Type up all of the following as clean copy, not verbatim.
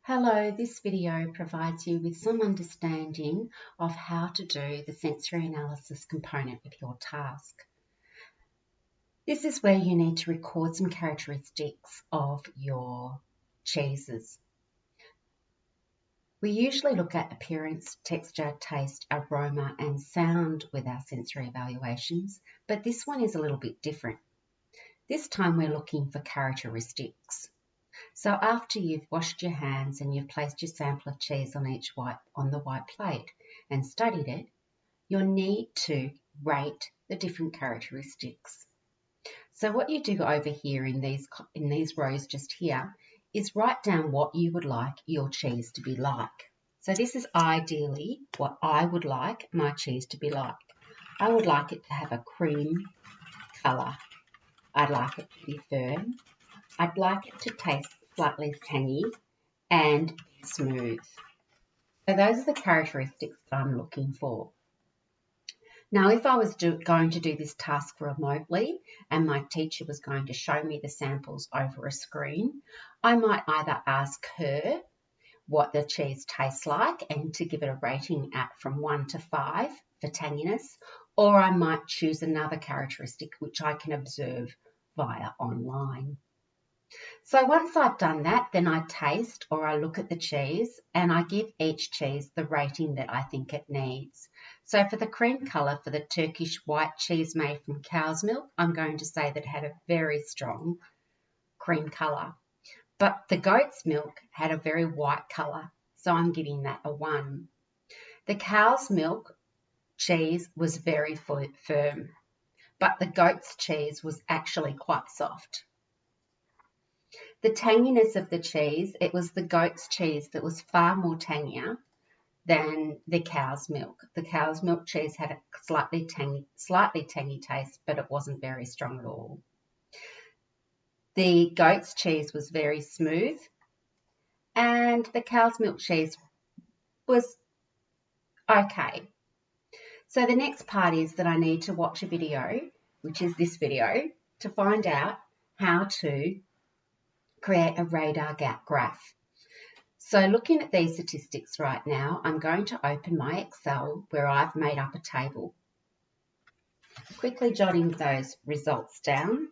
Hello, this video provides you with some understanding of how to do the sensory analysis component of your task. This is where you need to record some characteristics of your cheeses. We usually look at appearance, texture, taste, aroma and sound with our sensory evaluations, but this one is a little bit different. This time we're looking for characteristics. So after you've washed your hands and you've placed your sample of cheese on the white plate and studied it, you'll need to rate the different characteristics. So what you do over here in these rows just here is write down what you would like your cheese to be like. So this is ideally what I would like my cheese to be like. I would like it to have a cream colour. I'd like it to be firm. I'd like it to taste slightly tangy and smooth. So those are the characteristics that I'm looking for. Now, if I was going to do this task remotely and my teacher was going to show me the samples over a screen, I might either ask her what the cheese tastes like and to give it a rating from 1 to 5 for tanginess, or I might choose another characteristic which I can observe via online. So once I've done that, then I taste or I look at the cheese and I give each cheese the rating that I think it needs. So for the cream colour for the Turkish white cheese made from cow's milk, I'm going to say that it had a very strong cream colour. But the goat's milk had a very white colour, so I'm giving that a 1. The cow's milk cheese was very firm, but the goat's cheese was actually quite soft. The tanginess of the cheese, it was the goat's cheese that was far more tangier than the cow's milk. The cow's milk cheese had a slightly tangy taste, but it wasn't very strong at all. The goat's cheese was very smooth, and the cow's milk cheese was okay. So the next part is that I need to watch a video, which is this video, to find out how to create a radar graph. So looking at these statistics right now, I'm going to open my Excel where I've made up a table. Quickly jotting those results down.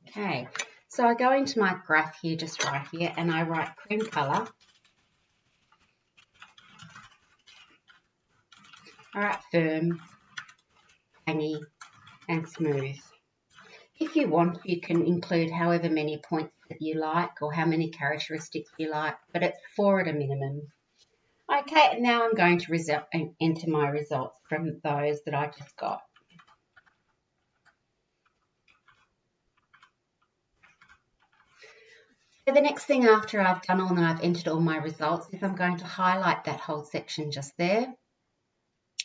Okay, so I go into my graph here, just right here, and I write cream colour. I write firm, tangy, and smooth. If you want, you can include however many points that you like or how many characteristics you like, but it's 4 at a minimum. Okay, now I'm going to enter my results from those that I just got. So the next thing after I've done all and I've entered all my results is I'm going to highlight that whole section just there.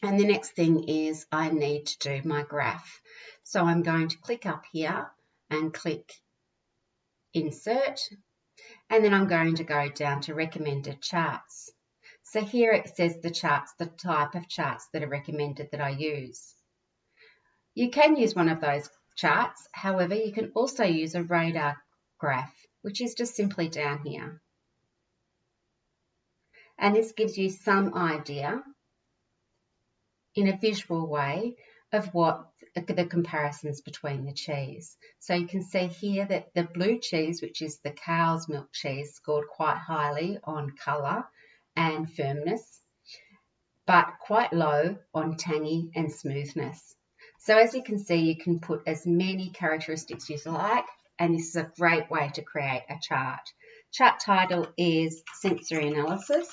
And the next thing is I need to do my graph. So I'm going to click up here and click Insert. And then I'm going to go down to Recommended Charts. So here it says the charts, the type of charts that are recommended that I use. You can use one of those charts. However, you can also use a radar graph, which is just simply down here. And this gives you some idea in a visual way of what the comparisons between the cheese. So you can see here that the blue cheese, which is the cow's milk cheese, scored quite highly on colour and firmness, but quite low on tangy and smoothness. So as you can see, you can put as many characteristics as you like, and this is a great way to create a chart. Chart title is Sensory Analysis.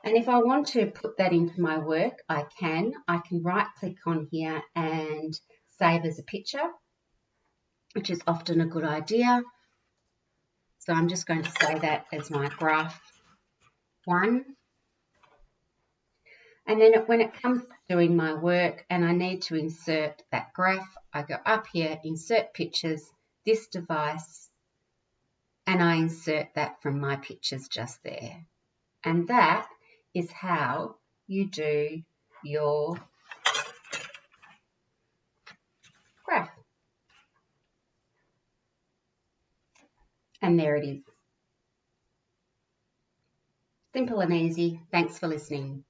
And if I want to put that into my work, I can right click on here and save as a picture, which is often a good idea. So I'm just going to save that as my graph 1. And then when it comes to doing my work and I need to insert that graph, I go up here, Insert Pictures, this device, and I insert that from my pictures just there. And that is how you do your And there it is. Simple and easy. Thanks for listening.